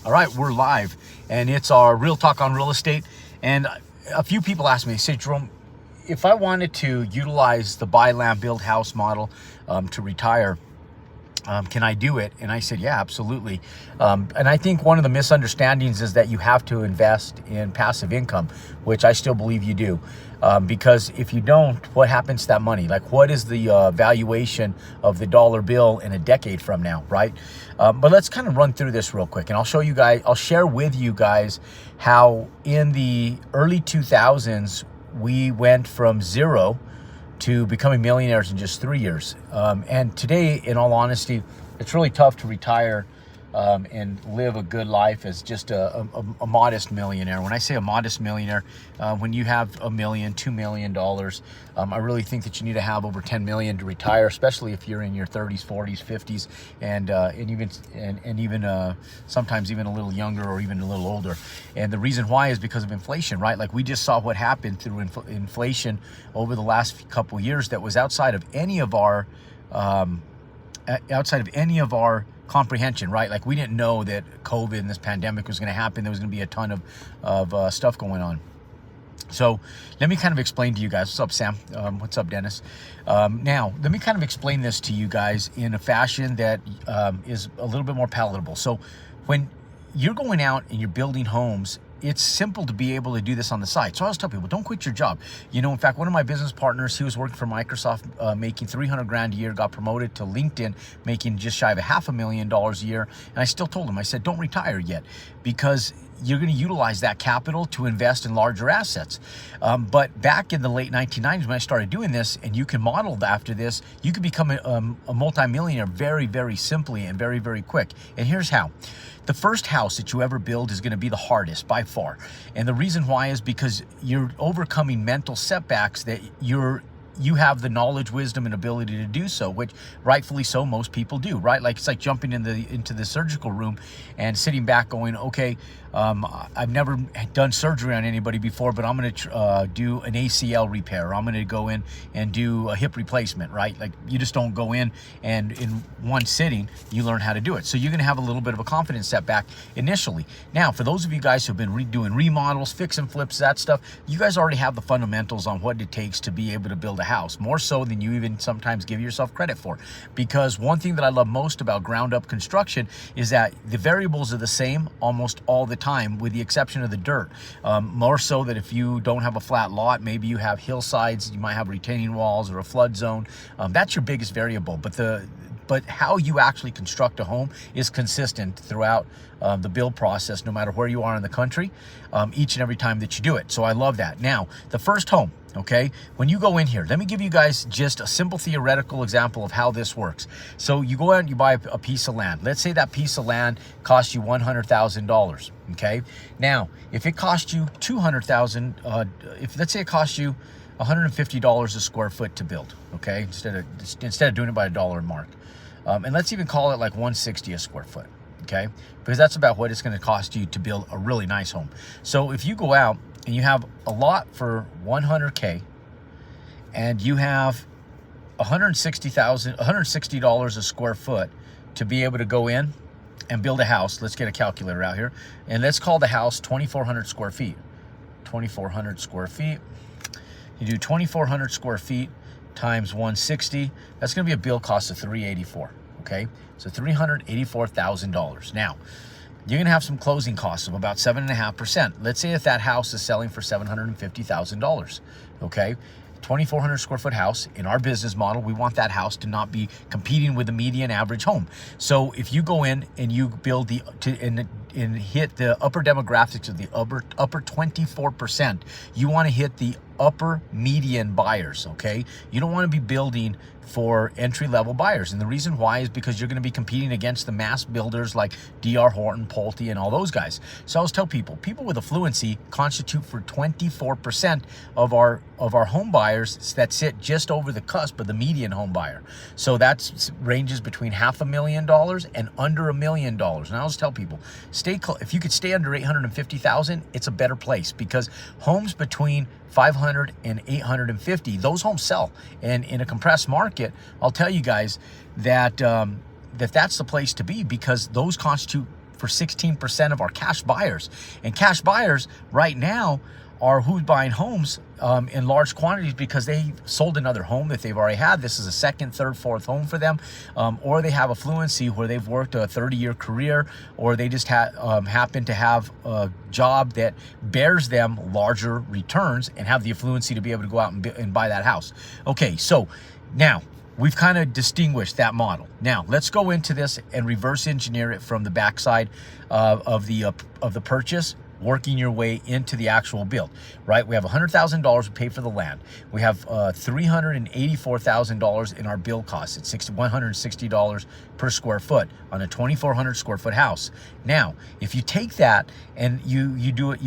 All right, we're live, and it's our Real Talk on Real Estate. And a few people asked me, say, Jerome, if I wanted to utilize the buy land, build house model to retire, can I do it? And I said, yeah, absolutely. And I think one of the misunderstandings is that you have to invest in passive income, which I still believe you do. Because if you don't, what happens to that money? Like, what is the valuation of the dollar bill in a decade from now, right? But let's kind of run through this real quick, and I'll show you guys, I'll share with you guys how in the early 2000s, we went from zero to becoming millionaires in just 3 years. And today, in all honesty, it's really tough to retire and live a good life as just a modest millionaire. When I say a modest millionaire, when you have $1 million, $2 million, I really think that you need to have over 10 million to retire, especially if you're in your 30s, 40s, 50s, and even sometimes even a little younger or even a little older. And the reason why is because of inflation, right? Like, we just saw what happened through inflation over the last couple of years that was outside of any of our comprehension, right? Like, we didn't know that COVID and this pandemic was going to happen. There was going to be a ton of stuff going on. So let me kind of explain to you guys. What's up, Sam? What's up, Dennis? Now, let me kind of explain this to you guys in a fashion that is a little bit more palatable. So when you're going out and you're building homes, it's simple to be able to do this on the side. So I always tell people, don't quit your job. You know, in fact, one of my business partners, he was working for Microsoft, making 300 grand a year, got promoted to LinkedIn, making just shy of $500,000 a year. And I still told him, I said, don't retire yet, because you're going to utilize that capital to invest in larger assets. But back in the late 1990s, when I started doing this, and you can model after this, you can become a multimillionaire very, very simply and very, very quick. And here's how. The first house that you ever build is going to be the hardest by far. And the reason why is because you're overcoming mental setbacks that you have the knowledge, wisdom, and ability to do so, which rightfully so most people do, right? Like, it's like jumping into the surgical room and sitting back going, okay, I've never done surgery on anybody before, but I'm going to do an ACL repair, or I'm going to go in and do a hip replacement, right? Like, you just don't go in and in one sitting, you learn how to do it. So you're going to have a little bit of a confidence setback initially. Now, for those of you guys who've been doing remodels, fix and flips, that stuff, you guys already have the fundamentals on what it takes to be able to build a house, more so than you even sometimes give yourself credit for. Because one thing that I love most about ground up construction is that the variables are the same almost all the time, with the exception of the dirt. More so that if you don't have a flat lot, maybe you have hillsides, you might have retaining walls or a flood zone. That's your biggest variable. But how you actually construct a home is consistent throughout the build process, no matter where you are in the country, each and every time that you do it. So I love that. Now, the first home, okay, when you go in here, let me give you guys just a simple theoretical example of how this works. So you go out and you buy a piece of land. Let's say that piece of land costs you $100,000, okay? Now, if it costs you $200,000, let's say it costs you $150 a square foot to build, okay, instead of doing it by a dollar mark. And let's even call it like $160 a square foot, okay? Because that's about what it's going to cost you to build a really nice home. So if you go out and you have a lot for $100K, and you have $160 a square foot to be able to go in and build a house. Let's get a calculator out here, and let's call the house 2,400 square feet. 2,400 square feet. You do 2,400 square feet times 160. That's going to be a build cost of $384. Okay, so $384,000. Now, you're going to have some closing costs of about 7.5%. Let's say if that house is selling for $750,000. Okay, 2,400 square foot house. In our business model, we want that house to not be competing with the median average home. So if you go in and you build and hit the upper demographics of the upper 24%, you want to hit the upper median buyers, okay? You don't want to be building for entry-level buyers. And the reason why is because you're going to be competing against the mass builders like D.R. Horton, Pulte, and all those guys. So I always tell people with affluency constitute for 24% of our home buyers that sit just over the cusp of the median home buyer. So that ranges between $500,000 and under $1 million. And I always tell people, if you could stay under $850,000, it's a better place, because homes between 500 and 850, those homes sell. And in a compressed market, I'll tell you guys that that's the place to be, because those constitute for 16% of our cash buyers. And cash buyers right now are who's buying homes in large quantities because they sold another home that they've already had. This is a second, third, fourth home for them, or they have a fluency where they've worked a 30-year career, or they just happen to have a job that bears them larger returns and have the affluency to be able to go out and buy that house. Okay, so now we've kind of distinguished that model. Now let's go into this and reverse engineer it from the backside of the purchase, working your way into the actual build, right? We have $100,000 to pay for the land. We have $384,000 in our build costs at $160 per square foot on a 2,400 square foot house. Now, if you take that and you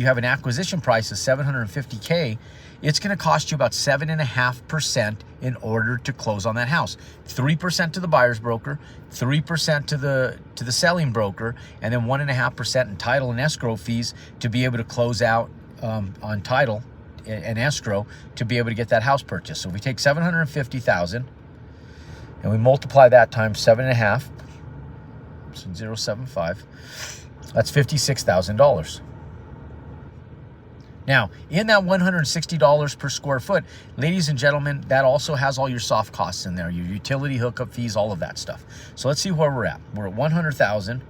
have an acquisition price of $750K, it's going to cost you about 7.5% in order to close on that house. 3% to the buyer's broker, 3% to the selling broker, and then 1.5% in title and escrow fees to be able to close out on title and escrow to be able to get that house purchased. So if we take $750,000 and we multiply that times 7.5, so 0.75, that's $56,000. Now, in that $160 per square foot, ladies and gentlemen, that also has all your soft costs in there, your utility hookup fees, all of that stuff. So let's see where we're at. We're at 100,000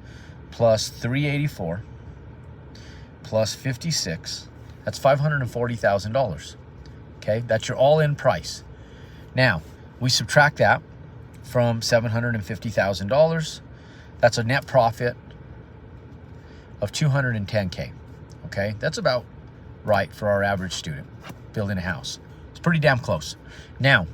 plus 384 plus 56. That's $540,000. Okay, that's your all-in price. Now, we subtract that from $750,000. That's a net profit of $210K. Okay, that's about right for our average student building a house. It's pretty damn close. Now,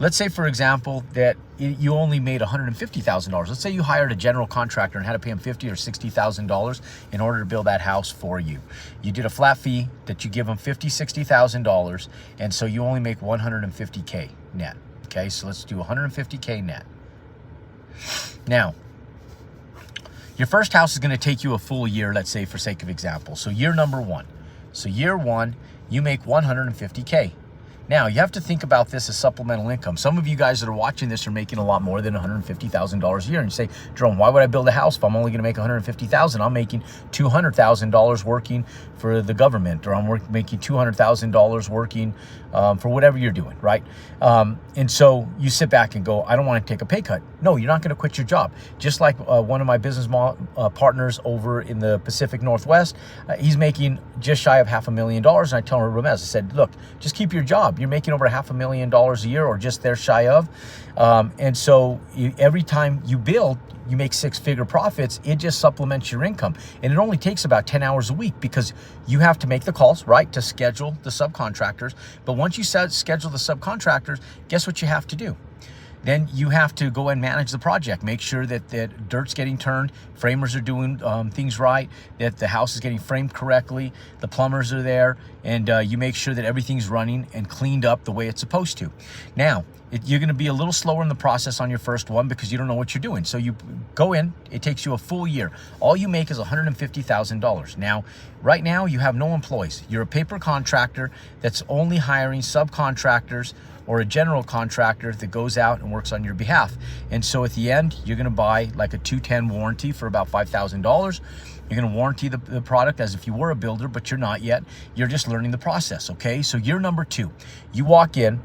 let's say, for example, that you only made $150,000. Let's say you hired a general contractor and had to pay him $50,000 or $60,000 in order to build that house for you. You did a flat fee that you give them $50,000, $60,000, and so you only make $150K net. Okay, so let's do $150K net. Now, your first house is going to take you a full year, let's say, for sake of example. So year number one. So year one, you make $150K. Now, you have to think about this as supplemental income. Some of you guys that are watching this are making a lot more than $150,000 a year. And you say, Jerome, why would I build a house if I'm only going to make $150,000? I'm making $200,000 working for the government, or I'm making $200,000 working for whatever you're doing, right? And so you sit back and go, I don't want to take a pay cut. No, you're not going to quit your job. Just like one of my business partners over in the Pacific Northwest, he's making just shy of $500,000. And I tell him, Reyes, I said, look, just keep your job. You're making over $500,000 a year, or just there shy of. And so every time you build, you make six-figure profits. It just supplements your income. And it only takes about 10 hours a week because you have to make the calls, right, to schedule the subcontractors. But once you schedule the subcontractors, guess what you have to do? Then you have to go and manage the project. Make sure that dirt's getting turned, framers are doing things right, that the house is getting framed correctly, the plumbers are there, and you make sure that everything's running and cleaned up the way it's supposed to. Now, you're going to be a little slower in the process on your first one because you don't know what you're doing. So you go in, it takes you a full year. All you make is $150,000. Now, right now, you have no employees. You're a paper contractor that's only hiring subcontractors or a general contractor that goes out and works on your behalf. And so at the end, you're going to buy like a 210 warranty for about $5,000. You're going to warranty the product as if you were a builder, but you're not yet. You're just learning the process, okay? So year number two, you walk in,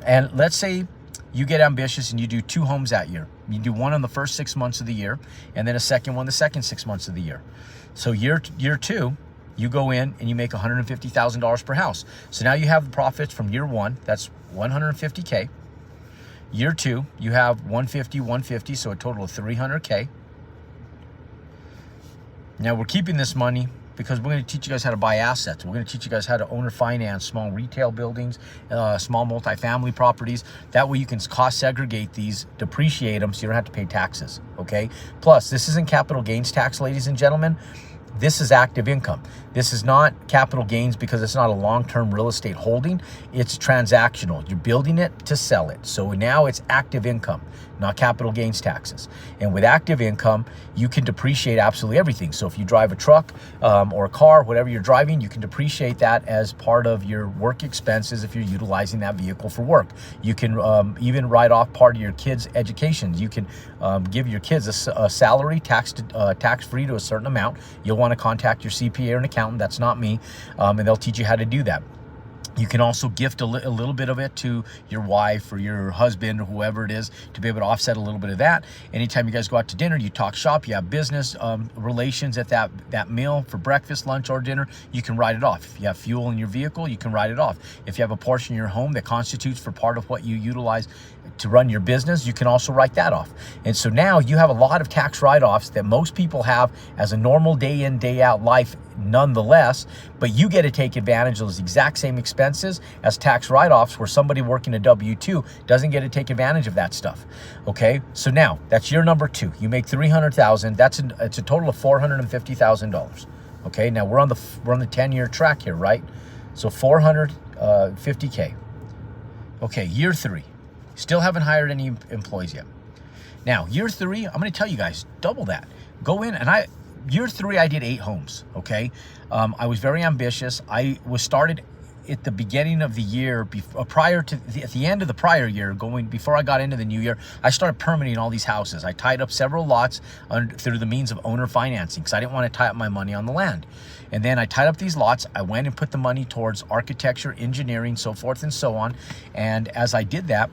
and let's say you get ambitious and you do 2 homes that year. You do one on the first 6 months of the year, and then a second one the second 6 months of the year. So year two, you go in and you make $150,000 per house. So now you have the profits from year one. That's $150K. Year two, you have $150, so a total of $300K. Now we're keeping this money because we're going to teach you guys how to buy assets. We're going to teach you guys how to own or finance small retail buildings, small multifamily properties. That way you can cost segregate these, depreciate them, so you don't have to pay taxes, okay? Plus, this isn't capital gains tax, ladies and gentlemen. This is active income. This is not capital gains because it's not a long-term real estate holding. It's transactional. You're building it to sell it. So now it's active income. not capital gains taxes. And with active income, you can depreciate absolutely everything. So if you drive a truck or a car, whatever you're driving, you can depreciate that as part of your work expenses if you're utilizing that vehicle for work. You can even write off part of your kids' education. You can give your kids a salary tax-free to a certain amount. You'll want to contact your CPA or an accountant. That's not me. And they'll teach you how to do that. You can also gift a little bit of it to your wife or your husband or whoever it is to be able to offset a little bit of that. Anytime you guys go out to dinner, you talk shop, you have business relations at that meal for breakfast, lunch, or dinner, you can write it off. If you have fuel in your vehicle, you can write it off. If you have a portion in your home that constitutes for part of what you utilize to run your business, you can also write that off. And so now you have a lot of tax write-offs that most people have as a normal day in, day out life nonetheless, but you get to take advantage of those exact same expenses as tax write-offs where somebody working a W-2 doesn't get to take advantage of that stuff. Okay, so now that's year number 2. You make $300,000. It's a total of $450,000. Okay, now we're on the 10-year track here, right? So $450K. Okay, year 3. Still haven't hired any employees yet. Now, year 3, I'm going to tell you guys, double that. Go in and year 3, I did 8 homes, okay? I was very ambitious. I was started at the beginning of the year, at the end of the prior year, before I got into the new year, I started permitting all these houses. I tied up several lots through the means of owner financing because I didn't want to tie up my money on the land. And then I tied up these lots. I went and put the money towards architecture, engineering, so forth and so on. And as I did that,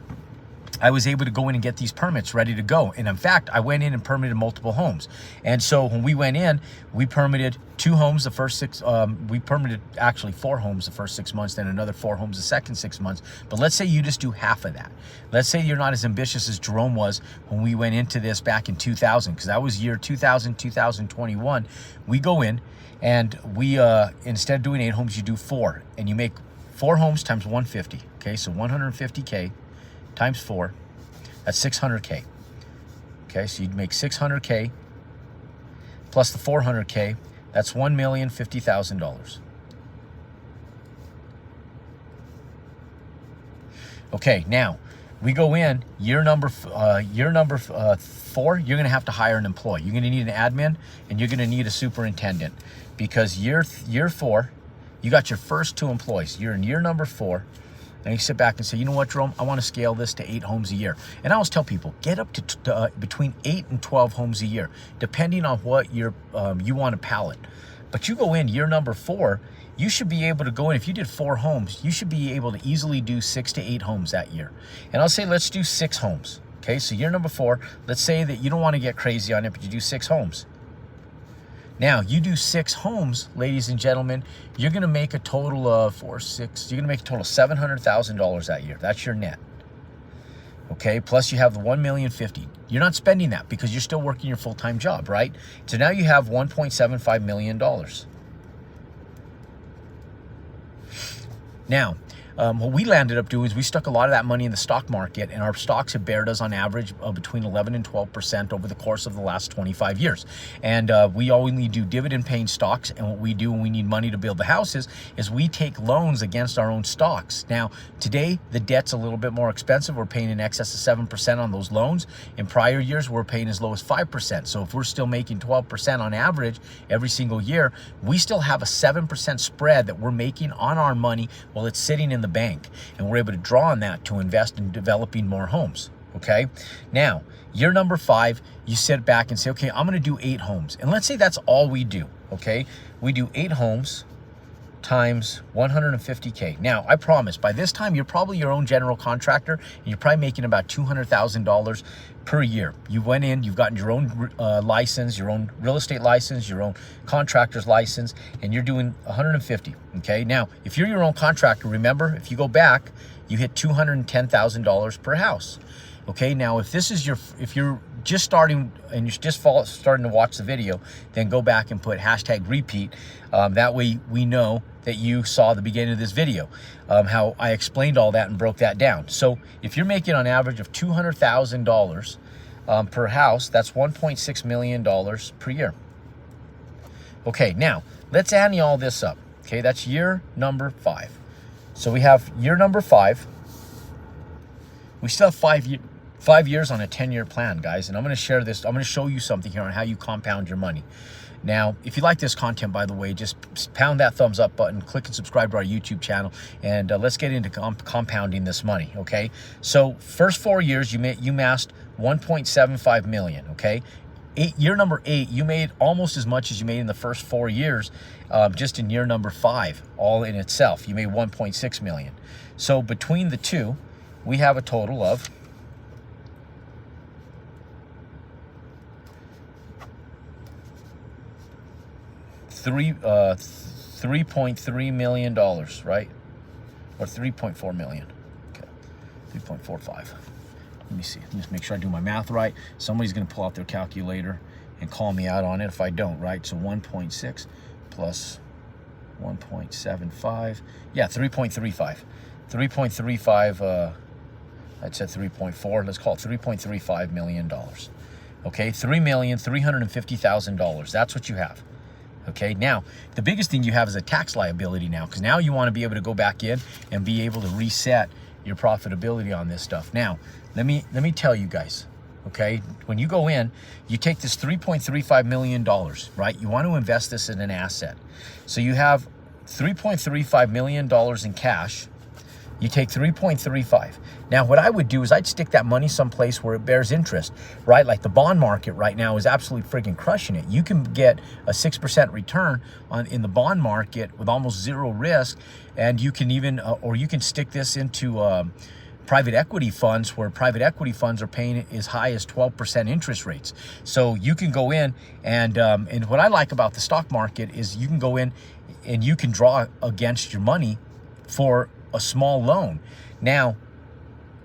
I was able to go in and get these permits ready to go. And in fact, I went in and permitted multiple homes. And so when we went in, we permitted 2 homes the first 6, we permitted actually 4 homes the first 6 months, then another 4 homes the second 6 months. But let's say you just do half of that. Let's say you're not as ambitious as Jerome was when we went into this back in 2000, because that was year 2000, 2021. We go in and we, instead of doing 8 homes, you do 4. And you make 4 homes times 150. Okay, so 150K. Times 4, that's 600K. Okay, so you'd make 600K plus the 400K, that's $1,050,000. Okay, now we go in year number 4. You're going to have to hire an employee. You're going to need an admin and you're going to need a superintendent because year 4, you got your first 2 employees. You're in year number 4. And you sit back and say, you know what, Jerome, I want to scale this to 8 homes a year. And I always tell people, get up to between 8 and 12 homes a year, depending on what you want to pallet. But you go in year number 4, you should be able to go in. If you did 4 homes, you should be able to easily do 6 to 8 homes that year. And I'll say, let's do 6 homes. Okay, so year number 4, let's say that you don't want to get crazy on it, but you do 6 homes. Now, you do 6 homes, ladies and gentlemen, you're going to make a total of you're going to make a total of $700,000 that year. That's your net. Okay, plus you have the $1,050,000. You're not spending that because you're still working your full-time job, right? So now you have $1.75 million. Now, what we landed up doing is we stuck a lot of that money in the stock market, and our stocks have bared us on average between 11 and 12% over the course of the last 25 years. And we only do dividend-paying stocks, and what we do when we need money to build the houses is we take loans against our own stocks. Now, today, the debt's a little bit more expensive. We're paying in excess of 7% on those loans. In prior years, we're paying as low as 5%. So if we're still making 12% on average every single year, we still have a 7% spread that we're making on our money while it's sitting in the bank, and we're able to draw on that to invest in developing more homes. Okay, now year number 5, you sit back and say, okay, I'm going to do 8 homes, and let's say that's all we do. Okay, we do 8 homes times 150K. Now, I promise by this time you're probably your own general contractor and you're probably making about $200,000 per year. You went in, you've gotten your own license, your own real estate license, your own contractor's license, and you're doing 150. Okay, now if you're your own contractor, remember, if you go back, you hit $210,000 per house. Okay, now if you're just starting and you're just starting to watch the video, then go back and put #repeat. That way we know that you saw the beginning of this video, how I explained all that and broke that down. So if you're making on average of $200,000 per house, that's $1.6 million per year. Okay, now let's ante all this up. Okay, that's year number 5. So we have year number 5. We still have 5 years on a 10-year plan, guys. And I'm going to share this. I'm going to show you something here on how you compound your money. Now, if you like this content, by the way, just pound that thumbs up button, click and subscribe to our YouTube channel, and let's get into compounding this money, okay? So first 4 years, you amassed 1.75 million, okay? Year number 8, you made almost as much as you made in the first 4 years, just in year number 5, all in itself. You made 1.6 million. So between the two, we have a total of $3.3 million, right? Or 3.4 million. Okay, 3.45. Let me see. Let me just make sure I do my math right. Somebody's going to pull out their calculator and call me out on it if I don't, right? So 1.6 plus 1.75. Yeah, 3.35. 3.35. I said 3.4. Let's call it $3.35 million. Okay, $3,350,000. That's what you have. Okay, now the biggest thing you have is a tax liability now, because now you want to be able to go back in and be able to reset your profitability on this stuff. Now, let me tell you guys, okay, when you go in, you take this $3.35 million, right? You want to invest this in an asset. So you have $3.35 million in cash. You take 3.35. Now, what I would do is I'd stick that money someplace where it bears interest, right? Like the bond market right now is absolutely freaking crushing it. You can get a 6% return in the bond market with almost zero risk, and you can even, or you can stick this into private equity funds, where private equity funds are paying as high as 12% interest rates. So you can go in and what I like about the stock market is you can go in and you can draw against your money for a small loan. Now,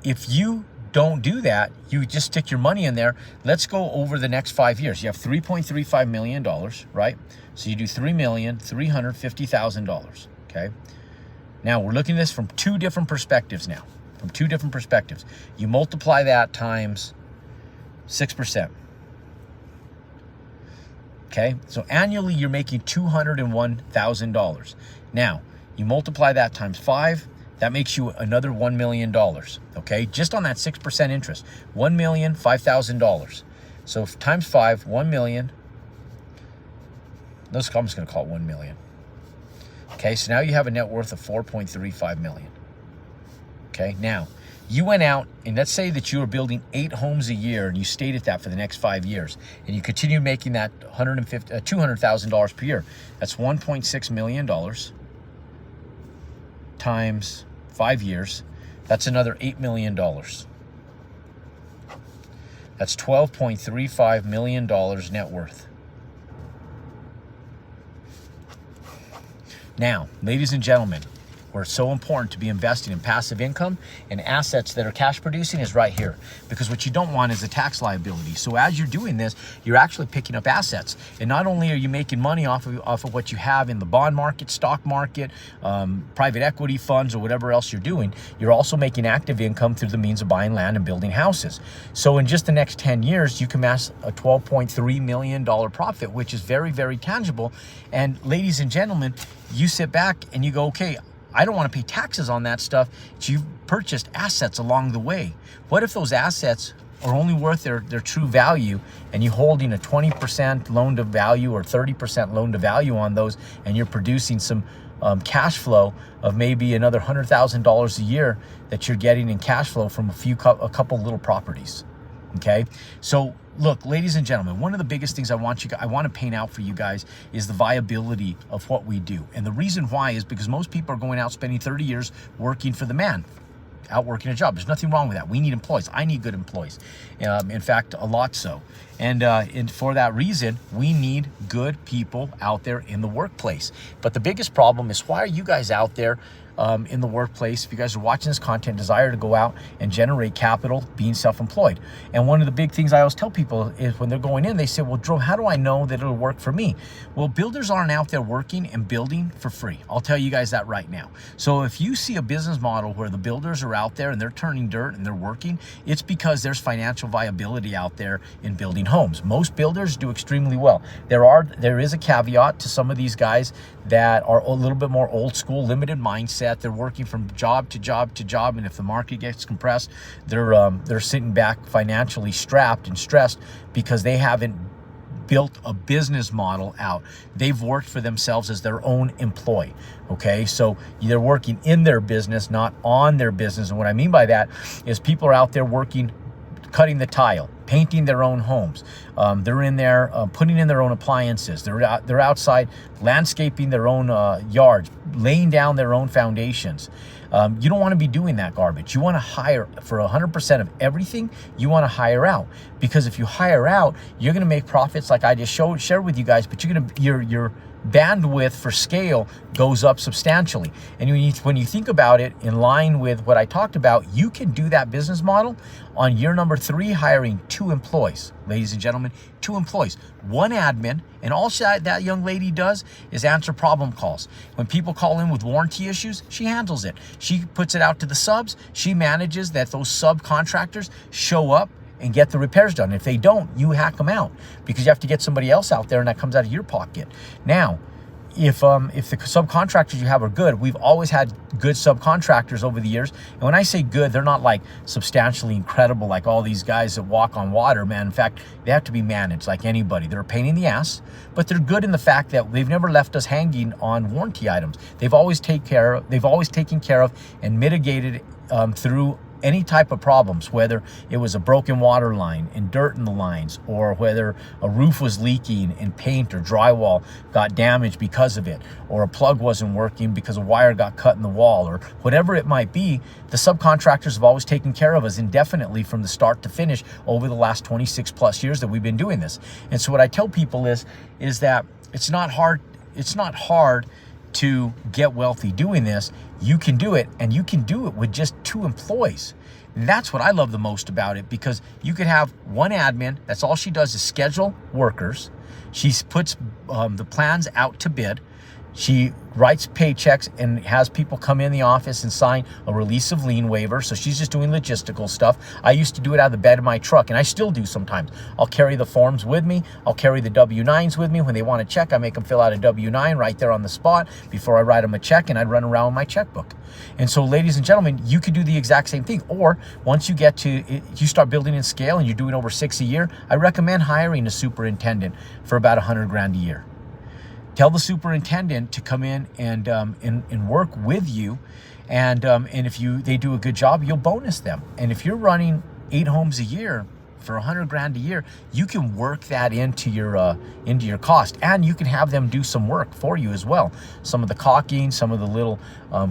if you don't do that, you just stick your money in there. Let's go over the next 5 years. You have $3.35 million, right? So you do $3,350,000, okay? Now, we're looking at this from two different perspectives now. From two different perspectives. You multiply that times 6%. Okay? So annually, you're making $201,000. Now, you multiply that times 5, that makes you another $1 million, okay? Just on that 6% interest, $1,005,000. So times 5, 1 million. I'm just going to call it 1 million. Okay, so now you have a net worth of 4.35 million. Okay, now you went out and let's say that you were building 8 homes a year and you stayed at that for the next 5 years and you continue making that $200,000 per year. That's $1.6 million. Times 5 years, that's another $8 million. That's $12.35 million net worth. Now, ladies and gentlemen, where it's so important to be investing in passive income and assets that are cash producing is right here. Because what you don't want is a tax liability. So as you're doing this, you're actually picking up assets. And not only are you making money off of what you have in the bond market, stock market, private equity funds, or whatever else you're doing, you're also making active income through the means of buying land and building houses. So in just the next 10 years, you can amass a $12.3 million profit, which is very, very tangible. And ladies and gentlemen, you sit back and you go, okay, I don't want to pay taxes on that stuff. So you've purchased assets along the way. What if those assets are only worth their true value and you're holding a 20% loan to value or 30% loan to value on those, and you're producing some cash flow of maybe another $100,000 a year that you're getting in cash flow from a couple little properties. Okay, so look, ladies and gentlemen, one of the biggest things I want to paint out for you guys is the viability of what we do. And the reason why is because most people are going out spending 30 years working for the man, out working a job. There's nothing wrong with that. We need employees. I need good employees. In fact, a lot so. And for that reason, we need good people out there in the workplace. But the biggest problem is, why are you guys out there in the workplace? If you guys are watching this content, desire to go out and generate capital being self-employed. And one of the big things I always tell people is when they're going in, they say, well, Jerome, how do I know that it'll work for me? Well, builders aren't out there working and building for free. I'll tell you guys that right now. So if you see a business model where the builders are out there and they're turning dirt and they're working, it's because there's financial viability out there in building homes. Most builders do extremely well. There is a caveat to some of these guys that are a little bit more old school, limited mindset, mindset. They're working from job to job to job, and if the market gets compressed, they're sitting back financially strapped and stressed because they haven't built a business model out. They've worked for themselves as their own employee. Okay, so they're working in their business, not on their business. And what I mean by that is people are out there working, cutting the tile, painting their own homes. They're in there putting in their own appliances. They're outside landscaping their own yards, laying down their own foundations. You don't want to be doing that garbage. You want to hire for 100% of everything. You want to hire out, because if you hire out, you're going to make profits like I just shared with you guys. But your bandwidth for scale goes up substantially. And when you think about it in line with what I talked about, you can do that business model on year number 3, hiring 2 employees. Ladies and gentlemen, 2 employees, 1 admin, and all that young lady does is answer problem calls. When people call in with warranty issues, she handles it. She puts it out to the subs. She manages that those subcontractors show up and get the repairs done. If they don't, you hack them out, because you have to get somebody else out there, and that comes out of your pocket. Now, if the subcontractors you have are good, we've always had good subcontractors over the years. And when I say good, they're not like substantially incredible like all these guys that walk on water, man. In fact, they have to be managed like anybody. They're a pain in the ass, but they're good in the fact that they've never left us hanging on warranty items. They've always taken care of and mitigated through any type of problems, whether it was a broken water line and dirt in the lines, or whether a roof was leaking and paint or drywall got damaged because of it, or a plug wasn't working because a wire got cut in the wall, or whatever it might be. The subcontractors have always taken care of us indefinitely from the start to finish over the last 26 plus years that we've been doing this. And so what I tell people is that it's not hard to get wealthy doing this. You can do it, and you can do it with just 2 employees. And that's what I love the most about it, because you could have 1 admin. That's all she does is schedule workers. She puts the plans out to bid. She writes paychecks and has people come in the office and sign a release of lien waiver. So she's just doing logistical stuff. I used to do it out of the bed of my truck, and I still do sometimes. I'll carry the forms with me. I'll carry the W-9s with me. When they want a check, I make them fill out a W-9 right there on the spot before I write them a check, and I'd run around with my checkbook. And so, ladies and gentlemen, you could do the exact same thing. Or once you start building in scale and you're doing over 6 a year, I recommend hiring a superintendent for about $100,000 a year. Tell the superintendent to come in and work with you, and if they do a good job, you'll bonus them. And if you're running 8 homes a year for $100,000 a year, you can work that into your cost, and you can have them do some work for you as well. Some of the caulking, some of the little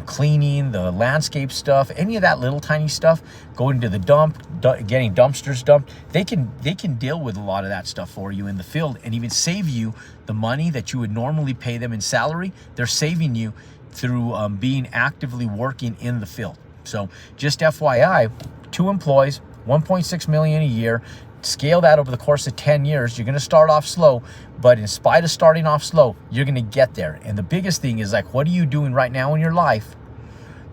cleaning, the landscape stuff, any of that little tiny stuff, going to the dump, getting dumpsters dumped. They can deal with a lot of that stuff for you in the field, and even save you the money that you would normally pay them in salary. They're saving you through being actively working in the field. So just FYI, 2 employees, 1.6 million a year. Scale that over the course of 10 years. You're going to start off slow, but in spite of starting off slow, you're going to get there. And the biggest thing is, like, what are you doing right now in your life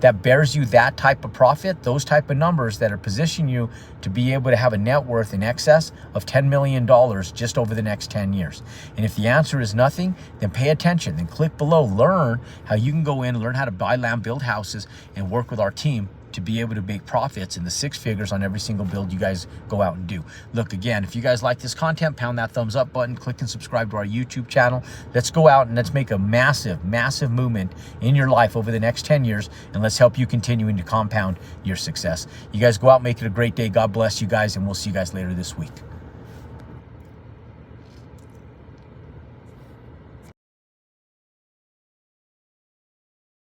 that bears you that type of profit, those type of numbers that are positioning you to be able to have a net worth in excess of $10 million just over the next 10 years? And if the answer is nothing, then pay attention. Then click below, learn how you can go in, learn how to buy land, build houses, and work with our team to be able to make profits in the 6 figures on every single build you guys go out and do. Look, again, if you guys like this content, pound that thumbs up button, click and subscribe to our YouTube channel. Let's go out and let's make a massive, massive movement in your life over the next 10 years, and let's help you continuing to compound your success. You guys go out, make it a great day. God bless you guys, and we'll see you guys later this week.